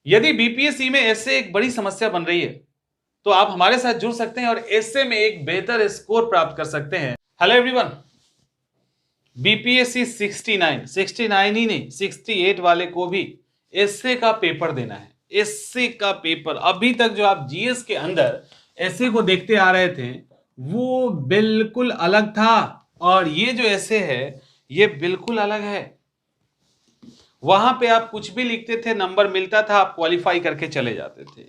यदि बीपीएससी में ऐसे एक बड़ी समस्या बन रही है तो आप हमारे साथ जुड़ सकते हैं और ऐसे में एक बेहतर स्कोर प्राप्त कर सकते हैं। हेलो एवरीवन, बीपीएससी 69 ही नहीं 68 वाले को भी एसए का पेपर देना है। एसए का पेपर, अभी तक जो आप जीएस के अंदर एसए को देखते आ रहे थे वो बिल्कुल अलग था और ये जो एसए है ये बिल्कुल अलग है। वहां पे आप कुछ भी लिखते थे, नंबर मिलता था, आप क्वालिफाई करके चले जाते थे।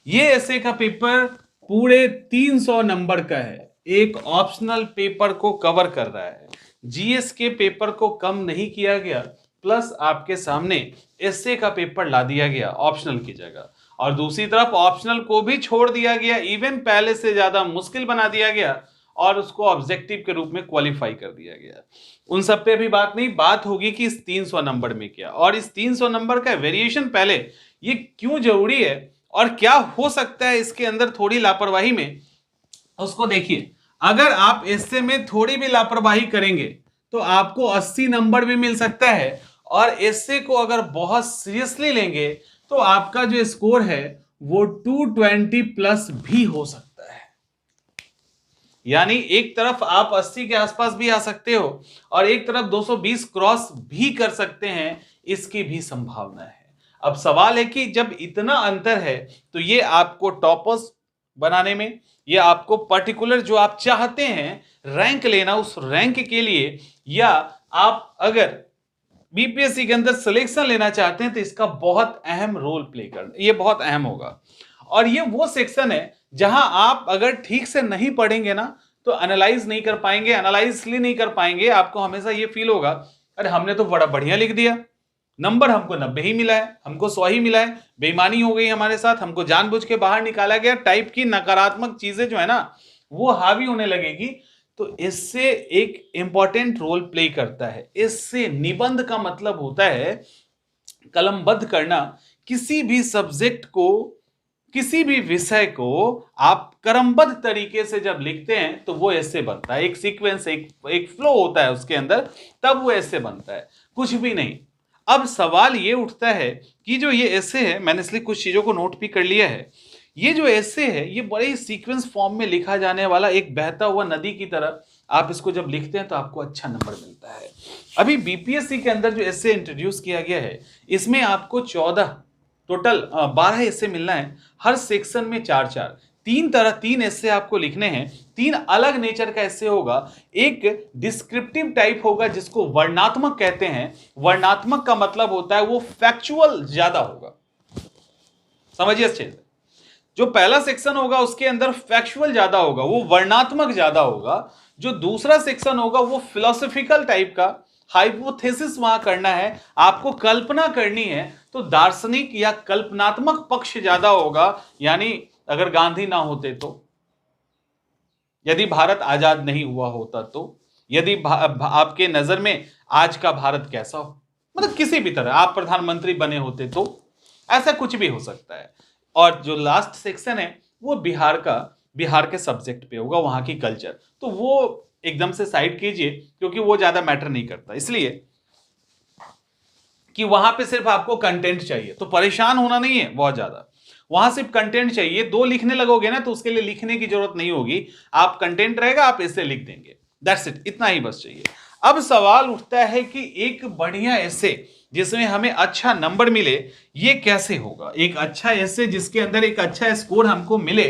ये एसए का पेपर पूरे 300 नंबर का है, एक ऑप्शनल पेपर को कवर कर रहा है। जीएस के पेपर को कम नहीं किया गया, प्लस आपके सामने एसए का पेपर ला दिया गया ऑप्शनल की जगह, और दूसरी तरफ ऑप्शनल को भी छोड़ दिया गया, इवन पहले से ज्यादा मुश्किल बना दिया गया और उसको ऑब्जेक्टिव के रूप में क्वालिफाई कर दिया गया। उन सब पे भी बात नहीं, बात होगी कि इस 300 नंबर में क्या, और इस 300 नंबर का वेरिएशन पहले ये क्यों जरूरी है और क्या हो सकता है इसके अंदर थोड़ी लापरवाही में, उसको देखिए। अगर आप इससे में थोड़ी भी लापरवाही करेंगे तो आपको 80 नंबर भी मिल सकता है, और इससे को अगर बहुत सीरियसली लेंगे तो आपका जो स्कोर है वो 220 प्लस भी हो सकता है। यानी एक तरफ आप 80 के आसपास भी आ सकते हो और एक तरफ 220 क्रॉस भी कर सकते हैं, इसकी भी संभावना है। अब सवाल है कि जब इतना अंतर है तो ये आपको टॉपर्स बनाने में, ये आपको पर्टिकुलर जो आप चाहते हैं रैंक लेना, उस रैंक के लिए, या आप अगर बीपीएससी के अंदर सिलेक्शन लेना चाहते हैं तो इसका बहुत अहम रोल प्ले करना, ये बहुत अहम होगा। और ये वो सेक्शन है जहां आप अगर ठीक से नहीं पढ़ेंगे ना तो एनालाइज नहीं कर पाएंगे। एनालाइज इसलिए नहीं कर पाएंगे, आपको हमेशा ये फील होगा अरे हमने तो बड़ा बढ़िया लिख दिया, नंबर हमको 90 ही मिला है, हमको 100 ही मिला है, बेईमानी हो गई हमारे साथ, हमको जानबूझ के बाहर निकाला गया, टाइप की नकारात्मक चीजें जो है ना वो हावी होने लगेगी। तो इससे एक इंपॉर्टेंट रोल प्ले करता है। इससे निबंध का मतलब होता है कलमबद्ध करना, किसी भी सब्जेक्ट को, किसी भी विषय को आप क्रमबद्ध तरीके से जब लिखते हैं तो वो ऐसे बनता है, एक सीक्वेंस, एक फ्लो होता है उसके अंदर, तब वो ऐसे बनता है, कुछ भी नहीं। अब सवाल ये उठता है कि जो ये ऐसे है, मैंने इसलिए कुछ चीजों को नोट भी कर लिया है, ये जो ऐसे है ये बड़े सीक्वेंस फॉर्म में लिखा जाने वाला एक बहता हुआ नदी की तरह आप इसको जब लिखते हैं तो आपको अच्छा नंबर मिलता है। अभी बीपीएससी के अंदर जो ऐसे इंट्रोड्यूस किया गया है इसमें आपको 14 टोटल 12 ऐसे मिलना है, हर सेक्शन में 4-4, तीन ऐसे आपको लिखने हैं। 3 अलग नेचर का ऐसे होगा, एक डिस्क्रिप्टिव टाइप होगा जिसको वर्णनात्मक कहते हैं। वर्णनात्मक का मतलब होता है वो फैक्चुअल ज्यादा होगा, समझिए अच्छे से। जो पहला सेक्शन होगा उसके अंदर फैक्चुअल ज्यादा होगा, वो वर्णनात्मक ज्यादा होगा। जो दूसरा सेक्शन होगा वो फिलोसॉफिकल टाइप का, हाइपोथेसिस वहां करना है, आपको कल्पना करनी है, तो दार्शनिक या कल्पनात्मक पक्ष ज्यादा होगा। यानी अगर गांधी ना होते तो, यदि भारत आजाद नहीं हुआ होता तो, यदि आपके नजर में आज का भारत कैसा हो, मतलब किसी भी तरह आप प्रधानमंत्री बने होते तो, ऐसा कुछ भी हो सकता है। और जो लास्ट सेक्शन है वो बिहार के सब्जेक्ट पे होगा, वहां की कल्चर, तो वो एकदम से साइड कीजिए क्योंकि वो ज्यादा मैटर नहीं करता, इसलिए कि वहां पे सिर्फ आपको कंटेंट चाहिए, तो परेशान होना नहीं है बहुत ज्यादा। वहां सिर्फ कंटेंट चाहिए, 2 लिखने लगोगे ना तो उसके लिए लिखने की जरूरत नहीं होगी, आप कंटेंट रहेगा आप ऐसे लिख देंगे, दैट्स इट, इतना ही बस चाहिए। अब सवाल उठता है कि एक बढ़िया ऐसे जिसमें हमें अच्छा नंबर मिले ये कैसे होगा, एक अच्छा ऐसे जिसके अंदर एक अच्छा स्कोर हमको मिले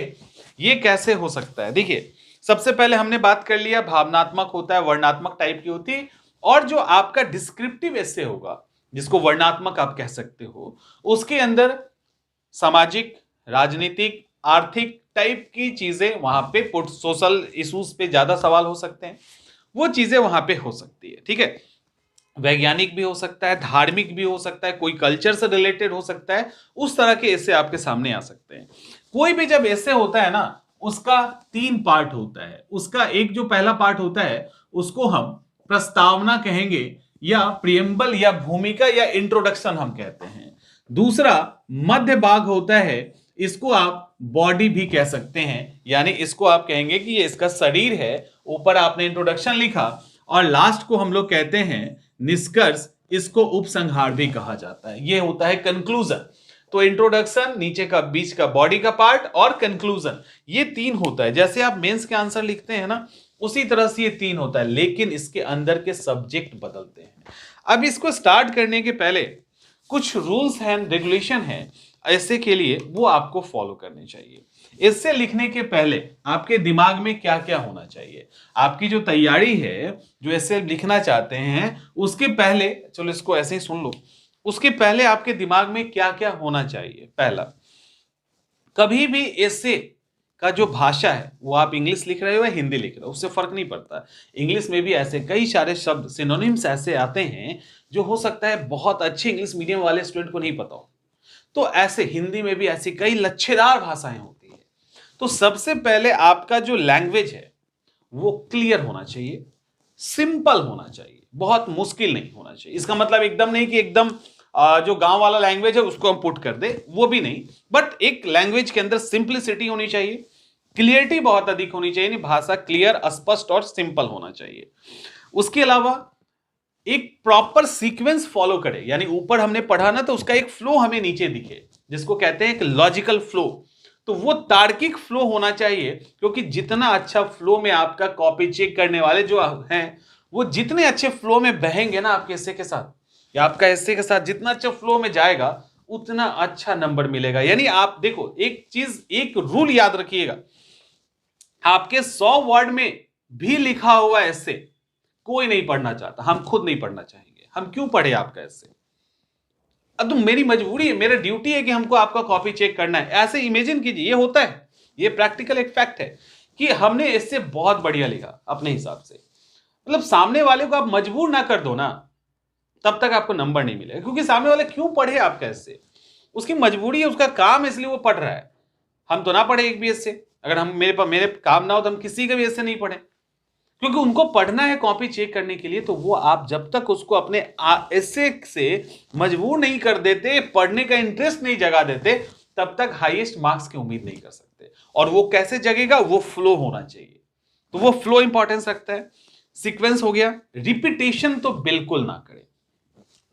ये कैसे हो सकता है। देखिए सबसे पहले हमने बात कर लिया भावनात्मक होता है, वर्णनात्मक टाइप की होती है, और जो आपका डिस्क्रिप्टिव ऐसे होगा जिसको वर्णनात्मक आप कह सकते हो, उसके अंदर सामाजिक, राजनीतिक, आर्थिक टाइप की चीजें वहां पे, सोशल इश्यूज पे ज्यादा सवाल हो सकते हैं, वो चीजें वहां पे हो सकती है, ठीक है। वैज्ञानिक भी हो सकता है, धार्मिक भी हो सकता है, कोई कल्चर से रिलेटेड हो सकता है, उस तरह के ऐसे आपके सामने आ सकते हैं। कोई भी जब ऐसे होता है ना उसका 3 पार्ट होता है, उसका एक जो पहला पार्ट होता है उसको हम प्रस्तावना कहेंगे, या प्रियम्बल, या भूमिका, या इंट्रोडक्शन हम कहते हैं। दूसरा मध्य भाग होता है, इसको आप बॉडी भी कह सकते हैं, यानी इसको आप कहेंगे कि ये इसका शरीर है, ऊपर आपने इंट्रोडक्शन लिखा, और लास्ट को हम लोग कहते हैं निष्कर्ष, इसको उपसंहार भी कहा जाता है, ये होता है कंक्लूजन। तो इंट्रोडक्शन, नीचे का बीच का बॉडी का पार्ट और कंक्लूजन, ये 3 होता है। जैसे आप मेंस के आंसर लिखते हैं ना, उसी तरह से ये 3 होता है, लेकिन इसके अंदर के सब्जेक्ट बदलते हैं। अब इसको स्टार्ट करने के पहले कुछ रूल्स एंड रेगुलेशन है ऐसे के लिए, वो आपको फॉलो करने चाहिए। इससे लिखने के पहले आपके दिमाग में क्या क्या होना चाहिए, आपकी जो तैयारी है, जो ऐसे लिखना चाहते हैं, उसके पहले, चलो इसको ऐसे ही सुन लो, उसके पहले आपके दिमाग में क्या क्या होना चाहिए। पहला, कभी भी ऐसे का जो भाषा है, वो आप इंग्लिश लिख रहे हो या हिंदी लिख रहे हो, उससे फर्क नहीं पड़ता। इंग्लिश में भी ऐसे कई सारे शब्द, सिनोनिम्स ऐसे आते हैं जो हो सकता है बहुत अच्छे इंग्लिश मीडियम वाले स्टूडेंट को नहीं पता हो। तो ऐसे हिंदी में भी ऐसी कई लच्छेदार भाषाएं होती है। तो सबसे पहले आपका जो लैंग्वेज है वो क्लियर होना चाहिए, सिंपल होना चाहिए, बहुत मुश्किल नहीं होना चाहिए। इसका मतलब एकदम नहीं कि एकदम जो गांव वाला लैंग्वेज है उसको हम पुट कर दे, वो भी नहीं, बट एक लैंग्वेज के अंदर सिंपलिसिटी होनी चाहिए, क्लियरिटी बहुत अधिक होनी चाहिए, नहीं, भाषा क्लियर, स्पष्ट और सिंपल होना चाहिए। उसके अलावा एक प्रॉपर सीक्वेंस फॉलो करे, यानी ऊपर हमने पढ़ा ना, तो उसका एक फ्लो हमें नीचे दिखे, जिसको कहते हैं एक लॉजिकल फ्लो। तो वो तार्किक फ्लो होना चाहिए, क्योंकि जितना अच्छा फ्लो में आपका कॉपी चेक करने वाले जो हैं, वो जितने अच्छे फ्लो में बहेंगे ना आपके हिस्से के साथ, या आपका हिस्से के साथ जितना अच्छा फ्लो में जाएगा, उतना अच्छा नंबर मिलेगा। यानी आप देखो, एक चीज, एक रूल याद रखिएगा, आपके 100 वर्ड में भी लिखा हुआ ऐसे कोई नहीं पढ़ना चाहता, हम खुद नहीं पढ़ना चाहेंगे। हम क्यों पढ़े आपका ऐसे? अब तो मेरी मजबूरी है, मेरा ड्यूटी है कि हमको आपका कॉपी चेक करना है। ऐसे इमेजिन कीजिए, ये होता है, ये प्रैक्टिकल एक फैक्ट है कि हमने इससे बहुत बढ़िया लिखा अपने हिसाब से। मतलब सामने वाले को आप मजबूर ना कर दो ना, तब तक आपको नंबर नहीं मिलेगा। क्योंकि सामने वाले क्यों पढ़े आपका इससे, उसकी मजबूरी है, उसका काम है, इसलिए वो पढ़ रहा है। हम तो ना पढ़े एक भी इससे, अगर हम मेरे काम ना हो तो हम किसी का भी इससे नहीं पढ़े, क्योंकि उनको पढ़ना है कॉपी चेक करने के लिए। तो वो आप जब तक उसको अपने ऐसे से मजबूर नहीं कर देते, पढ़ने का इंटरेस्ट नहीं जगा देते, तब तक हाईएस्ट मार्क्स की उम्मीद नहीं कर सकते। और वो कैसे जगेगा? वो फ्लो होना चाहिए। तो वो फ्लो इंपॉर्टेंस रखता है। सीक्वेंस हो गया। रिपीटेशन तो बिल्कुल ना करें।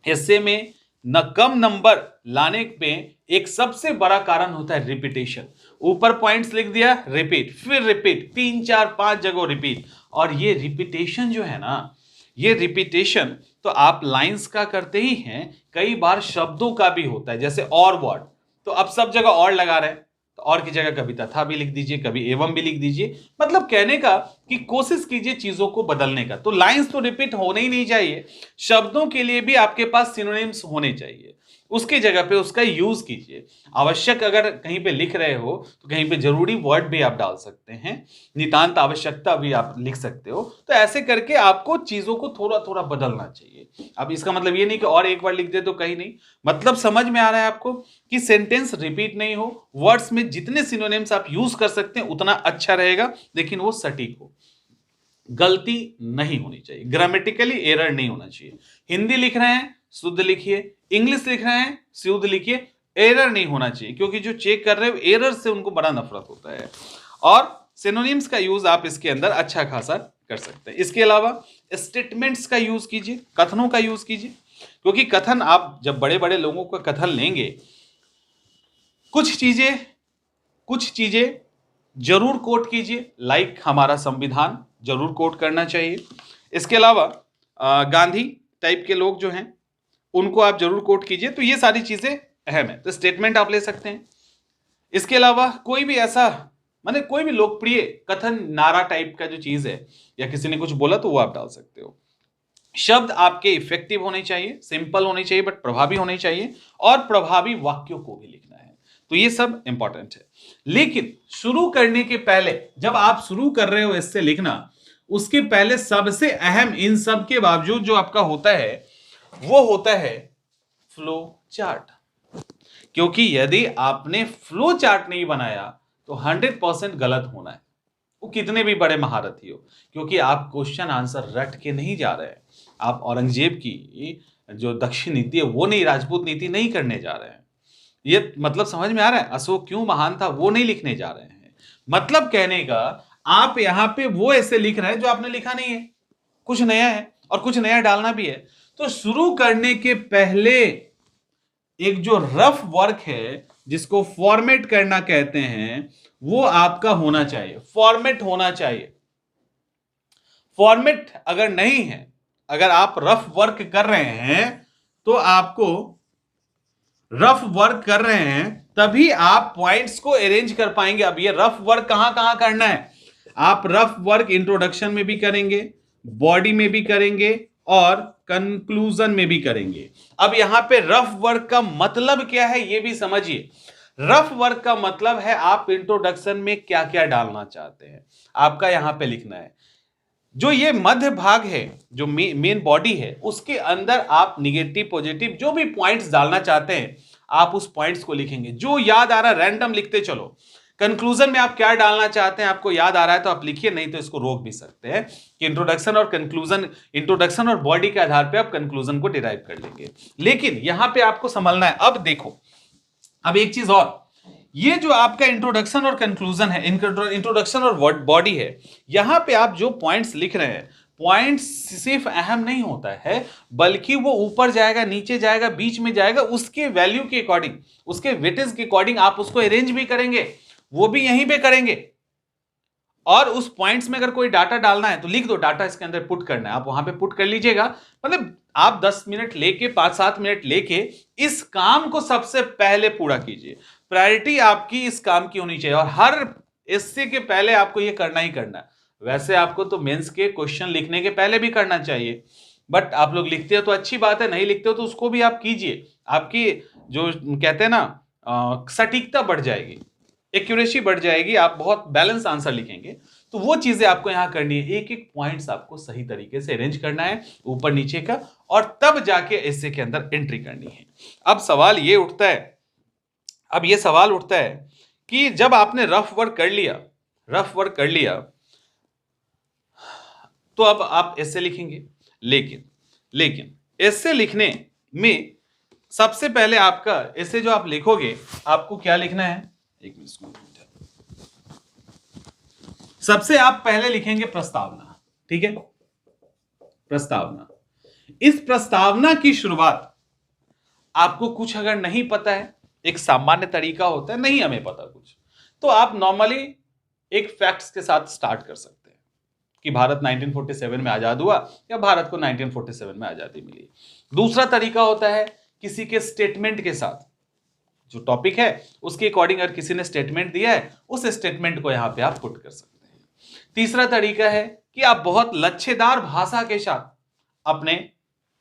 ऐसे में न कम नंबर लाने पे एक सबसे बड़ा कारण होता है रिपीटेशन। ऊपर पॉइंट्स लिख दिया, रिपीट, फिर रिपीट, 3 4 5 जगह रिपीट। और ये रिपीटेशन जो है ना, ये रिपीटेशन तो आप लाइंस का करते ही हैं, कई बार शब्दों का भी होता है। जैसे और वर्ड, तो अब सब जगह और लगा रहे हैं, तो और की जगह कभी तथा भी लिख दीजिए, कभी एवं भी लिख दीजिए। मतलब कहने का कि कोशिश कीजिए चीजों को बदलने का। तो लाइंस तो रिपीट होने ही नहीं चाहिए, शब्दों के लिए भी आपके पास सिनोनिम्स होने चाहिए, उसकी जगह पे उसका यूज कीजिए। आवश्यक अगर कहीं पे लिख रहे हो तो कहीं पे जरूरी वर्ड भी आप डाल सकते हैं, नितांत आवश्यकता भी आप लिख सकते हो। तो ऐसे करके आपको चीजों को थोड़ा थोड़ा बदलना चाहिए। अब इसका मतलब ये नहीं कि और एक बार लिख दे तो कहीं नहीं, मतलब समझ में आ रहा है आपको कि सेंटेंस रिपीट नहीं हो, वर्ड्स में जितने सिनोनिम्स आप यूज कर सकते हैं उतना अच्छा रहेगा, लेकिन वो सटीक हो, गलती नहीं होनी चाहिए, ग्रामेटिकली एरर नहीं होना चाहिए। हिंदी लिख रहे हैं शुद्ध लिखिए, इंग्लिश लिख रहे हैं शुद्ध लिखिए, एरर नहीं होना चाहिए, क्योंकि जो चेक कर रहे हो एरर से उनको बड़ा नफरत होता है। और सिनोनिम्स का यूज आप इसके अंदर अच्छा खासा कर सकते हैं। इसके अलावा स्टेटमेंट्स का यूज कीजिए, कथनों का यूज कीजिए, क्योंकि कथन, आप जब बड़े बड़े लोगों का कथन लेंगे, कुछ चीजें जरूर कोट कीजिए, लाइक हमारा संविधान जरूर कोट करना चाहिए। इसके अलावा गांधी टाइप के लोग जो हैं उनको आप जरूर कोट कीजिए। तो ये सारी चीजें अहम है, तो स्टेटमेंट आप ले सकते हैं। इसके अलावा कोई भी ऐसा, माने कोई भी लोकप्रिय कथन, नारा टाइप का जो चीज है, या किसी ने कुछ बोला तो वो आप डाल सकते हो। शब्द आपके इफेक्टिव होने चाहिए, सिंपल होने चाहिए, बट प्रभावी होने चाहिए, और प्रभावी वाक्यों को भी लिखना है। तो ये सब इंपॉर्टेंट है। लेकिन शुरू करने के पहले, जब आप शुरू कर रहे हो इससे लिखना, उसके पहले सबसे अहम इन सब के बावजूद जो आपका होता है वो होता है फ्लो चार्ट। क्योंकि यदि आपने फ्लो चार्ट नहीं बनाया तो 100% गलत होना है, वो कितने भी बड़े महारथी हो। क्योंकि आप क्वेश्चन आंसर रट के नहीं जा रहे हैं, आप औरंगजेब की जो दक्षिण नीति है वो नहीं, राजपूत नीति नहीं करने जा रहे हैं। ये मतलब समझ में आ रहा है? अशोक क्यों महान था वो नहीं लिखने जा रहे हैं। मतलब कहने का, आप यहां पे वो ऐसे लिख रहे हैं जो आपने लिखा नहीं है, कुछ नया है और कुछ नया डालना भी है। तो शुरू करने के पहले एक जो रफ वर्क है जिसको फॉर्मेट करना कहते हैं, वो आपका होना चाहिए, फॉर्मेट होना चाहिए। फॉर्मेट अगर नहीं है, अगर आप रफ वर्क कर रहे हैं तो आपको रफ वर्क कर रहे हैं तभी आप पॉइंट्स को अरेंज कर पाएंगे। अब ये रफ वर्क कहां कहां करना है, आप रफ वर्क इंट्रोडक्शन में भी करेंगे, बॉडी में भी करेंगे और कंक्लूजन में भी करेंगे। अब यहां पे रफ वर्क का मतलब क्या है ये भी समझिए। रफ वर्क का मतलब है आप इंट्रोडक्शन में क्या क्या डालना चाहते हैं, आपका यहां पे लिखना है। जो ये मध्य भाग है, जो मेन बॉडी है, उसके अंदर आप निगेटिव पॉजिटिव जो भी पॉइंट्स डालना चाहते हैं आप उस पॉइंट्स को लिखेंगे। जो याद आ रहा है रैंडम लिखते चलो। कंक्लूजन में आप क्या डालना चाहते हैं आपको याद आ रहा है तो आप लिखिए, नहीं तो इसको रोक भी सकते हैं कि इंट्रोडक्शन और कंक्लूजन, इंट्रोडक्शन और बॉडी के आधार पर आप कंक्लूजन को डिराइव कर लेंगे। लेकिन यहां पर आपको संभलना है। अब देखो, अब एक चीज और, ये जो आपका इंट्रोडक्शन और कंक्लूजन है, इंट्रोडक्शन और बॉडी है, यहां पे आप जो पॉइंट्स लिख रहे हैं, पॉइंट्स सिर्फ अहम नहीं होता है, बल्कि वो ऊपर जाएगा, नीचे जाएगा, बीच में जाएगा, उसके वैल्यू के अकॉर्डिंग, उसके वेटेज के अकॉर्डिंग आप उसको अरेंज भी करेंगे, वो भी यहीं पे करेंगे। और उस पॉइंट्स में अगर कोई डाटा डालना है तो लिख दो, डाटा इसके अंदर पुट करना है, आप वहां पे पुट कर लीजिएगा। मतलब आप 10 मिनट लेके, 5-7 मिनट लेके इस काम को सबसे पहले पूरा कीजिए। प्रायोरिटी आपकी इस काम की होनी चाहिए और हर इससे के पहले आपको ये करना ही करना है। वैसे आपको तो मेंस के क्वेश्चन लिखने के पहले भी करना चाहिए, बट आप लोग लिखते हो तो अच्छी बात है, नहीं लिखते हो तो उसको भी आप कीजिए। आपकी जो कहते हैं ना सटीकता बढ़ जाएगी, एक्यूरेसी बढ़ जाएगी, आप बहुत बैलेंस आंसर लिखेंगे। तो वो चीजें आपको यहां करनी है, एक एक पॉइंट्स आपको सही तरीके से अरेंज करना है ऊपर नीचे का, और तब जाके एसे के अंदर एंट्री करनी है। अब सवाल ये उठता है, अब ये सवाल उठता है कि जब आपने रफ वर्क कर लिया, रफ वर्क कर लिया, तो अब आप एसे लिखेंगे। लेकिन एसे लिखने में सबसे पहले आपका एसे जो आप लिखोगे, आपको क्या लिखना है, एक मिनट, सबसे आप पहले लिखेंगे प्रस्तावना। ठीक है, प्रस्तावना। इस प्रस्तावना की शुरुआत आपको कुछ अगर नहीं पता है, एक सामान्य तरीका होता है, नहीं हमें पता कुछ, तो आप नॉर्मली एक फैक्ट्स के साथ स्टार्ट कर सकते हैं कि भारत 1947 में आजाद हुआ या भारत को 1947 में आजादी मिली। दूसरा तरीका होता है किसी के स्टेटमेंट के साथ, जो टॉपिक है उसके अकॉर्डिंग अगर किसी ने स्टेटमेंट दिया है, उस स्टेटमेंट को यहां पे आप पुट कर सकते हैं। तीसरा तरीका है कि आप बहुत लच्छेदार भाषा के साथ अपने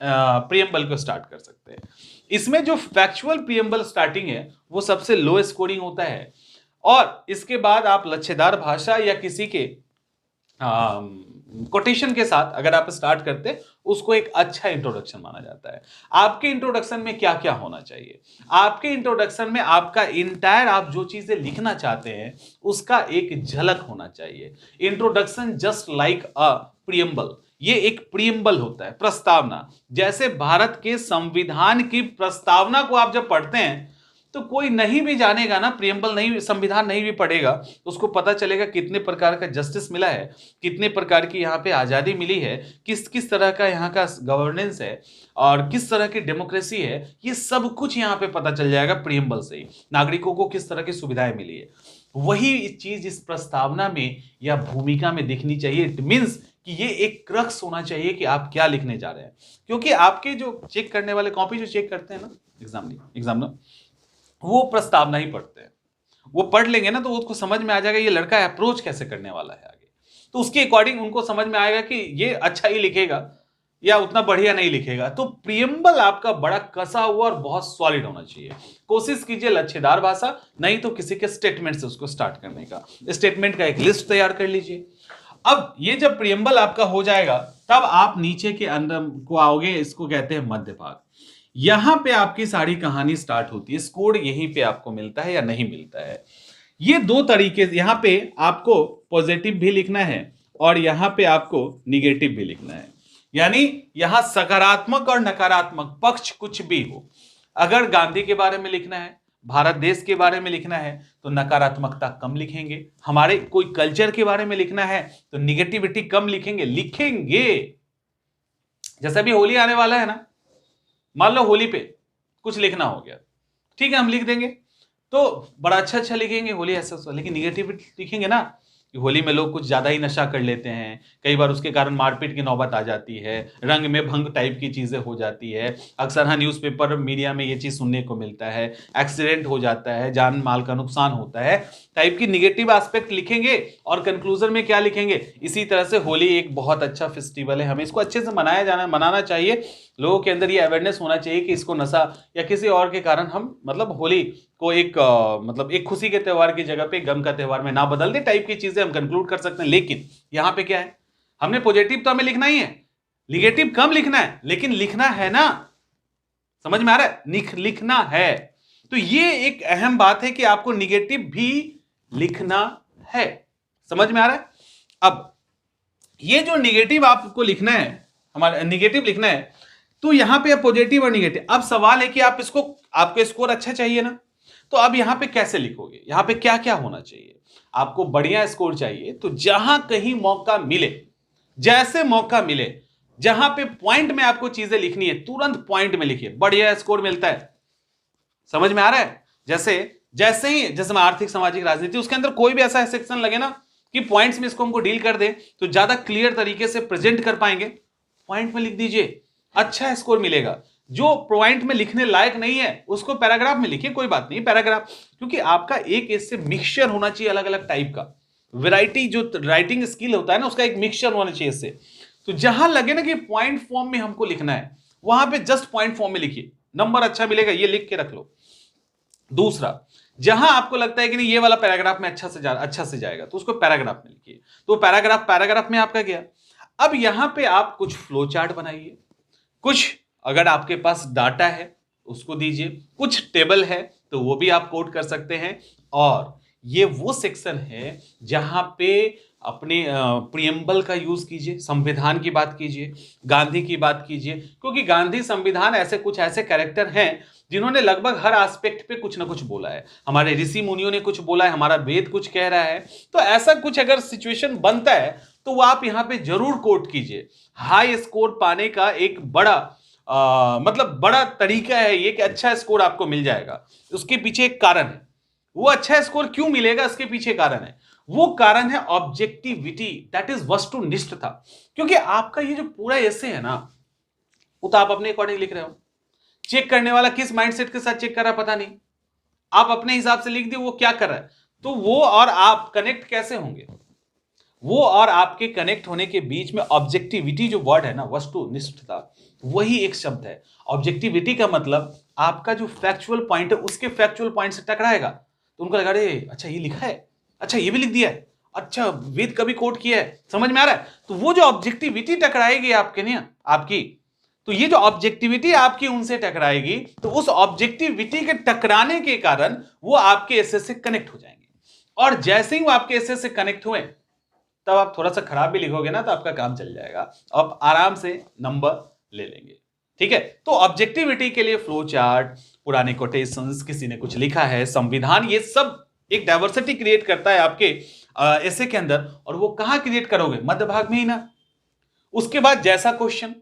प्रियम्बल को स्टार्ट कर सकते हैं। इसमें जो फैक्चुअल प्रियम्बल स्टार्टिंग है वो सबसे लो स्कोरिंग होता है, और इसके बाद आप लच्छेदार भाषा या किसी के कोटेशन के साथ अगर आप स्टार्ट करते, उसको एक अच्छा इंट्रोडक्शन माना जाता है। आपके इंट्रोडक्शन में क्या क्या होना चाहिए, आपके इंट्रोडक्शन में आपका इंटायर, आप जो चीजें लिखना चाहते हैं उसका एक झलक होना चाहिए। इंट्रोडक्शन जस्ट लाइक अ प्रियम्बल, ये एक प्रियम्बल होता है, प्रस्तावना। जैसे भारत के संविधान की प्रस्तावना को आप जब पढ़ते हैं तो कोई नहीं भी जानेगा ना, प्रियम्बल नहीं, संविधान नहीं भी पढ़ेगा, तो उसको पता चलेगा कितने प्रकार का जस्टिस मिला है, कितने प्रकार की यहाँ पे आजादी मिली है, किस किस तरह का यहाँ का गवर्नेंस है और किस तरह की डेमोक्रेसी है। ये सब कुछ यहाँ पे पता चल जाएगा प्रियम्बल से ही, नागरिकों को किस तरह की सुविधाएं मिली है। वही चीज इस प्रस्तावना में या भूमिका में दिखनी चाहिए। इट मीन्स कि ये एक क्रक्स होना चाहिए कि आप क्या लिखने जा रहे हैं, क्योंकि आपके जो चेक करने वाले, कॉपी जो चेक करते हैं ना एग्जामिनर, वो प्रस्तावना ही पढ़ते हैं। वो पढ़ लेंगे ना तो उसको समझ में आ जाएगा ये लड़का अप्रोच कैसे करने वाला है आगे, तो उसके अकॉर्डिंग उनको समझ में आएगा कि ये अच्छा ही लिखेगा या उतना बढ़िया नहीं लिखेगा। तो प्रियम्बल आपका बड़ा कसा हुआ और बहुत सॉलिड होना चाहिए। कोशिश कीजिए लच्छेदार भाषा, नहीं तो किसी के स्टेटमेंट से उसको स्टार्ट करने का, स्टेटमेंट का एक लिस्ट तैयार कर लीजिए। अब ये जब प्रियम्बल आपका हो जाएगा, तब आप नीचे के अंदर को आओगे, इसको कहते हैं मध्य भाग। यहां पे आपकी सारी कहानी स्टार्ट होती है। स्कोर यहीं पे आपको मिलता है या नहीं मिलता है। ये दो तरीके, यहां पे आपको पॉजिटिव भी लिखना है और यहां पे आपको निगेटिव भी लिखना है, यानी यहां सकारात्मक और नकारात्मक पक्ष कुछ भी हो। अगर गांधी के बारे में लिखना है, भारत देश के बारे में लिखना है, तो नकारात्मकता कम लिखेंगे। हमारे कोई कल्चर के बारे में लिखना है तो निगेटिविटी कम लिखेंगे। जैसे अभी होली आने वाला है ना, मान लो होली पे कुछ लिखना हो गया, ठीक है, हम लिख देंगे तो बड़ा अच्छा लिखेंगे होली ऐसा, लेकिन निगेटिव लिखेंगे ना कि होली में लोग कुछ ज्यादा ही नशा कर लेते हैं, कई बार उसके कारण मारपीट की नौबत आ जाती है, रंग में भंग टाइप की चीजें हो जाती है, अक्सर हाँ न्यूज़पेपर मीडिया में ये चीज सुनने को मिलता है, एक्सीडेंट हो जाता है, जान माल का नुकसान होता है, टाइप की निगेटिव एस्पेक्ट लिखेंगे। और कंक्लूजन में क्या लिखेंगे, इसी तरह से होली एक बहुत अच्छा फेस्टिवल है, हमें इसको अच्छे से मनाना चाहिए, लोगों के अंदर ये अवेयरनेस होना चाहिए कि इसको नशा या किसी और के कारण हम मतलब होली को एक मतलब एक खुशी के त्योहार की जगह पे गम का त्योहार में ना बदल दे, टाइप की चीजें हम कंक्लूड कर सकते हैं। लेकिन यहां पे क्या है, हमने पॉजिटिव तो हमें लिखना ही है, निगेटिव कम लिखना है, लेकिन लिखना है ना, समझ में आ रहा है, लिखना है। तो ये एक अहम बात है कि आपको निगेटिव भी लिखना है, समझ में आ रहा है। अब ये जो निगेटिव आपको लिखना है, हमारा निगेटिव लिखना है, तो यहां पे पॉजिटिव और निगेटिव, अब सवाल है कि आप इसको, आपको स्कोर अच्छा चाहिए ना, तो अब यहां पे कैसे लिखोगे, यहां पे क्या क्या होना चाहिए, आपको बढ़िया स्कोर चाहिए तो जहां कहीं मौका मिले, जैसे मौका मिले, जहां पे पॉइंट में आपको चीजें लिखनी है तुरंत पॉइंट में लिखिए, बढ़िया स्कोर मिलता है, समझ में आ रहा है। जैसे मैं आर्थिक सामाजिक राजनीति, उसके अंदर कोई भी ऐसा सेक्शन लगे ना कि पॉइंट्स में इसको हमको डील कर दे तो ज्यादा क्लियर तरीके से प्रेजेंट कर पाएंगे, पॉइंट में लिख दीजिए, अच्छा स्कोर मिलेगा। जो पॉइंट में लिखने लायक नहीं है उसको पैराग्राफ में लिखिए, कोई बात नहीं, पैराग्राफ, क्योंकि आपका एक इससे मिक्सचर होना चाहिए अलग अलग टाइप का, वैरायटी जो राइटिंग स्किल होता है ना उसका एक मिक्सचर होना चाहिए इससे। तो जहां लगे ना कि पॉइंट फॉर्म में हमको लिखना है, वहां पे जस्ट पॉइंट फॉर्म में लिखिए, नंबर अच्छा मिलेगा, ये लिख के रख लो। दूसरा, जहां आपको लगता है कि नहीं ये वाला पैराग्राफ में अच्छा से जाएगा तो उसको पैराग्राफ में लिखिए, तो पैराग्राफ में आपका गया। अब यहां पे आप कुछ फ्लो चार्ट बनाइए, कुछ अगर आपके पास डाटा है उसको दीजिए, कुछ टेबल है तो वो भी आप कोट कर सकते हैं। और ये वो सेक्शन है जहां पे अपने प्रियम्बल का यूज कीजिए, संविधान की बात कीजिए, गांधी की बात कीजिए, क्योंकि गांधी, संविधान, ऐसे कुछ ऐसे कैरेक्टर हैं जिन्होंने लगभग हर एस्पेक्ट पे कुछ ना कुछ बोला है, हमारे ऋषि मुनियों ने कुछ बोला है, हमारा वेद कुछ कह रहा है, तो ऐसा कुछ अगर सिचुएशन बनता है तो वो आप यहां पे जरूर कोट कीजिए। हाई स्कोर पाने का एक बड़ा मतलब बड़ा तरीका है ये कि अच्छा स्कोर आपको मिल जाएगा, उसके पीछे एक कारण है, वो अच्छा स्कोर क्यों मिलेगा उसके पीछे कारण है, वो कारण है ऑब्जेक्टिविटी, दैट इज वस्तुनिष्ठता। क्योंकि आपका ये जो पूरा ऐसे है ना, वो तो आप अपने अकॉर्डिंग लिख रहे हो, चेक करने वाला किस माइंडसेट के साथ चेक कर रहा पता नहीं, आप अपने हिसाब से लिख दिए, वो क्या कर रहा है, तो वो और आप कनेक्ट कैसे होंगे, वो और आपके कनेक्ट होने के बीच में ऑब्जेक्टिविटी जो वर्ड है ना, वस्तुनिष्ठता, वही एक शब्द है। ऑब्जेक्टिविटी का मतलब आपका जो फैक्चुअल पॉइंट है उसके फैक्चुअल पॉइंट से टकराएगा, तो उनको लगा अरे अच्छा ये लिखा है, अच्छा ये भी लिख दिया है, अच्छा वेद कभी कोट किया है, समझ में आ रहा है। तो वो जो ऑब्जेक्टिविटी टकराएगी आपके नहीं आपकी, तो ये जो ऑब्जेक्टिविटी आपकी उनसे टकराएगी, तो उस ऑब्जेक्टिविटी के टकराने के कारण वो आपके एसेस से कनेक्ट हो जाएंगे, और जैसे ही वो आपके एसेस से कनेक्ट हुए तब आप थोड़ा सा खराब भी लिखोगे ना तो आपका काम चल जाएगा, आप आराम से नंबर ले लेंगे, ठीक है। तो ऑब्जेक्टिविटी के लिए फ्लो चार्ट, पुराने कोटेशंस, किसी ने कुछ लिखा है, संविधान, ये सब एक डाइवर्सिटी क्रिएट करता है आपके ऐसे के अंदर, और वो कहां क्रिएट करोगे, मध्य भाग में ही ना। उसके बाद जैसा क्वेश्चन,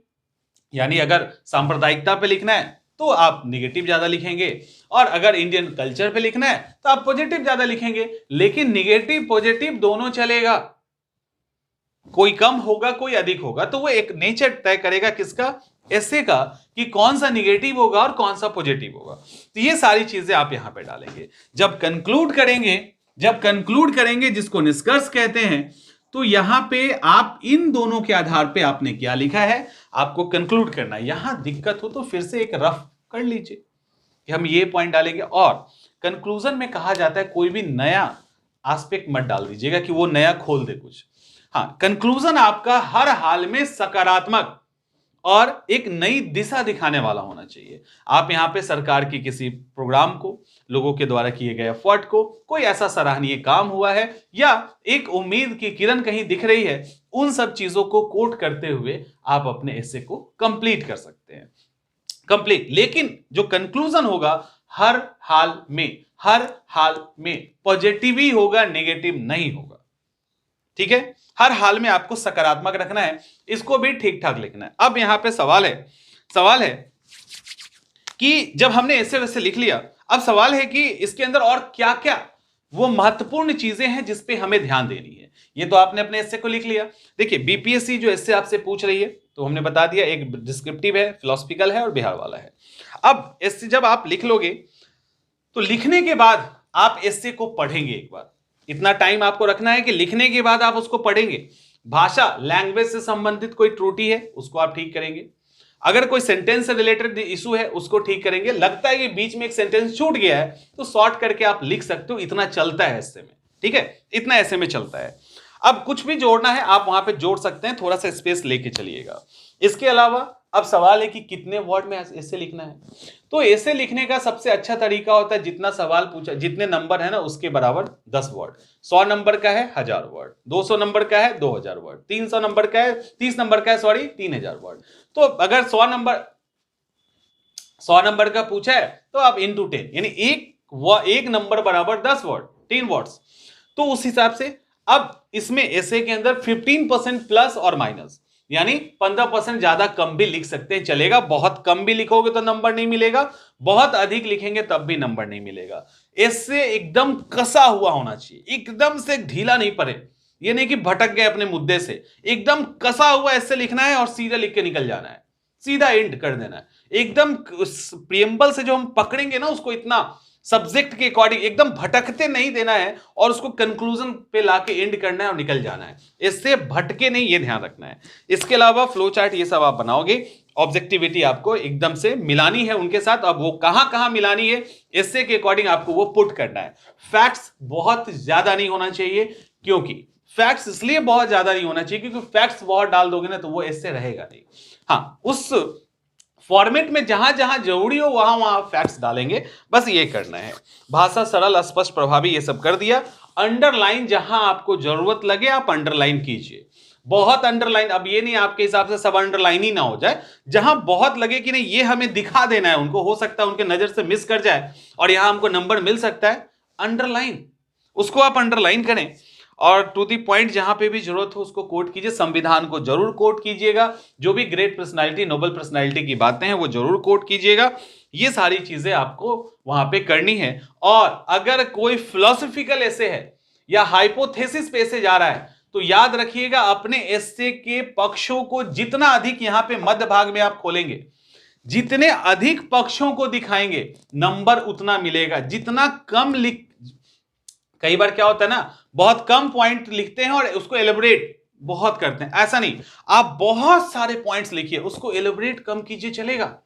यानी अगर सांप्रदायिकता पे लिखना है तो आप निगेटिव ज्यादा लिखेंगे, और अगर इंडियन कल्चर पे लिखना है तो आप पॉजिटिव ज्यादा लिखेंगे, लेकिन निगेटिव पॉजिटिव दोनों चलेगा, कोई कम होगा कोई अधिक होगा, तो वो एक नेचर तय करेगा किसका, ऐसे का, कि कौन सा निगेटिव होगा और कौन सा पॉजिटिव होगा। तो ये सारी चीजें आप यहां पे डालेंगे। जब कंक्लूड करेंगे जिसको निष्कर्ष कहते हैं, तो यहां पे आप इन दोनों के आधार पे आपने क्या लिखा है आपको कंक्लूड करना है। यहां दिक्कत हो तो फिर से एक रफ कर लीजिए कि हम ये पॉइंट डालेंगे, और कंक्लूजन में कहा जाता है कोई भी नया एस्पेक्ट मत डाल दीजिएगा कि वो नया खोल दे कुछ। हाँ, कंक्लूजन आपका हर हाल में सकारात्मक और एक नई दिशा दिखाने वाला होना चाहिए। आप यहां पे सरकार की किसी प्रोग्राम को, लोगों के द्वारा किए गए एफर्ट को, कोई ऐसा सराहनीय काम हुआ है या एक उम्मीद की किरण कहीं दिख रही है, उन सब चीजों को कोट करते हुए आप अपने एसे को कंप्लीट कर सकते हैं, कंप्लीट। लेकिन जो कंक्लूजन होगा हर हाल में पॉजिटिव ही होगा, नेगेटिव नहीं होगा, ठीक है। हर हाल में आपको सकारात्मक रखना है, इसको भी ठीक ठाक लिखना है। अब यहां पे सवाल है कि जब हमने ऐसे वैसे लिख लिया, अब सवाल है कि इसके अंदर और क्या क्या वो महत्वपूर्ण चीजें हैं जिस पे हमें ध्यान देनी है। ये तो आपने अपने एस्से को लिख लिया। देखिए बीपीएससी जो एस्से आपसे पूछ रही है तो हमने बता दिया, एक डिस्क्रिप्टिव है, फिलोसफिकल है और बिहार वाला है। अब एस्से जब आप लिख लोगे तो लिखने के बाद आप एस्से को पढ़ेंगे एक बार। इतना टाइम आपको रखना है कि लिखने के बाद आप उसको पढ़ेंगे। भाषा लैंग्वेज से संबंधित कोई त्रुटि है उसको आप ठीक करेंगे, अगर कोई सेंटेंस से रिलेटेड इशू है उसको ठीक करेंगे, लगता है कि बीच में एक सेंटेंस छूट गया है तो शॉर्ट करके आप लिख सकते हो। इतना चलता है ऐसे में, ठीक है, इतना ऐसे में चलता है। अब कुछ भी जोड़ना है आप वहां पे जोड़ सकते हैं, थोड़ा सा स्पेस लेके चलिएगा। इसके अलावा अब सवाल है कि कितने वर्ड में ऐसे लिखना है। तो ऐसे लिखने का सबसे अच्छा तरीका होता है जितना सवाल पूछा, जितने नंबर है ना उसके बराबर 10 वर्ड। 100 नंबर का है 1000 वर्ड, 200 नंबर का है 2000 वर्ड, 300 नंबर का है 30 नंबर का है 3000 वर्ड। तो अगर 100 नंबर का पूछा है तो आप इंटू 10 यानी एक नंबर बराबर 10 वर्ड, 3 वर्ड्स। तो उस हिसाब से अब इसमें ऐसे के अंदर 15% प्लस और माइनस यानी 15% ज्यादा कम भी लिख सकते हैं, चलेगा। बहुत कम भी लिखोगे तो नंबर नहीं मिलेगा, बहुत अधिक लिखेंगे तब भी नंबर नहीं मिलेगा। इससे एकदम कसा हुआ होना चाहिए, एकदम से ढीला नहीं पड़े, ये नहीं कि भटक गए अपने मुद्दे से, एकदम कसा हुआ ऐसे लिखना है और सीधा लिख के निकल जाना है, सीधा एंड कर देना है। एकदम प्रियम्बल से जो हम पकड़ेंगे ना उसको, इतना सब्जेक्ट के अकॉर्डिंग एकदम भटकते नहीं देना है और उसको कंक्लूजन पे लाके एंड करना है और निकल जाना है, इससे भटके नहीं, ये ध्यान रखना है। इसके अलावा फ्लो चार्ट ये सब आप बनाओगे, ऑब्जेक्टिविटी आपको एकदम से मिलानी है उनके साथ। अब वो कहां मिलानी है इससे के अकॉर्डिंग आपको वो पुट करना है। फैक्ट्स बहुत ज्यादा नहीं होना चाहिए, क्योंकि फैक्ट्स इसलिए बहुत ज्यादा नहीं होना चाहिए क्योंकि फैक्ट्स बहुत डाल दोगे ना तो वो इससे रहेगा नहीं। हाँ, उस फॉर्मेट में जहां जहां जरूरी हो वहां वहां फैक्ट्स डालेंगे, बस ये करना है। भाषा सरल, स्पष्ट, प्रभावी, ये सब कर दिया। अंडरलाइन जहां आपको जरूरत लगे आप अंडरलाइन कीजिए, बहुत अंडरलाइन, अब ये नहीं आपके हिसाब से सब अंडरलाइन ही ना हो जाए, जहां बहुत लगे कि नहीं ये हमें दिखा देना है उनको, हो सकता है उनके नजर से मिस कर जाए और यहां हमको नंबर मिल सकता है, अंडरलाइन, उसको आप अंडरलाइन करें। और टू दी पॉइंट जहां पे भी जरूरत हो उसको कोट कीजिए। संविधान को जरूर कोट कीजिएगा, जो भी ग्रेट पर्सनालिटी, नोबल पर्सनालिटी की बातें हैं वो जरूर कोट कीजिएगा। ये सारी चीजें आपको वहां पे करनी है। और अगर कोई फिलोसॉफिकल ऐसे है या हाइपोथेसिस पे ऐसे जा रहा है तो याद रखिएगा अपने एस्से के पक्षों को जितना अधिक यहां पे मध्य भाग में आप खोलेंगे, जितने अधिक पक्षों को दिखाएंगे नंबर उतना मिलेगा। जितना कम लिख, कई बार क्या होता है ना, बहुत कम पॉइंट लिखते हैं और उसको एलिब्रेट बहुत करते हैं, ऐसा नहीं, आप बहुत सारे पॉइंट्स लिखिए, उसको एलिब्रेट कम कीजिए, चलेगा।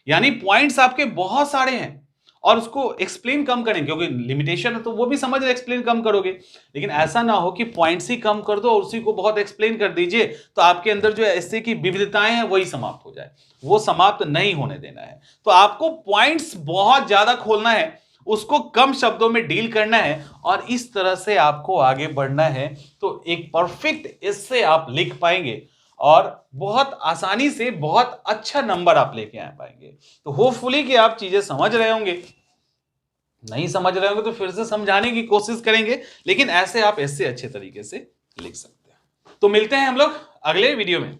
यानी पॉइंट्स आपके बहुत सारे हैं और उसको एक्सप्लेन कम करें, क्योंकि लिमिटेशन है तो वो भी समझ रहे, एक्सप्लेन कम करोगे। लेकिन ऐसा ना हो कि पॉइंट्स ही कम कर दो और उसी को बहुत एक्सप्लेन कर दीजिए, तो आपके अंदर जो ऐसे की विविधताएं हैं वही समाप्त हो जाए, वो समाप्त नहीं होने देना है। तो आपको पॉइंट्स बहुत ज्यादा खोलना है, उसको कम शब्दों में डील करना है और इस तरह से आपको आगे बढ़ना है, तो एक परफेक्ट इससे आप लिख पाएंगे और बहुत आसानी से बहुत अच्छा नंबर आप लेके आ पाएंगे। तो होपफुली कि आप चीजें समझ रहे होंगे, नहीं समझ रहे होंगे तो फिर से समझाने की कोशिश करेंगे, लेकिन ऐसे आप इससे अच्छे तरीके से लिख सकते हैं। तो मिलते हैं हम लोग अगले वीडियो में।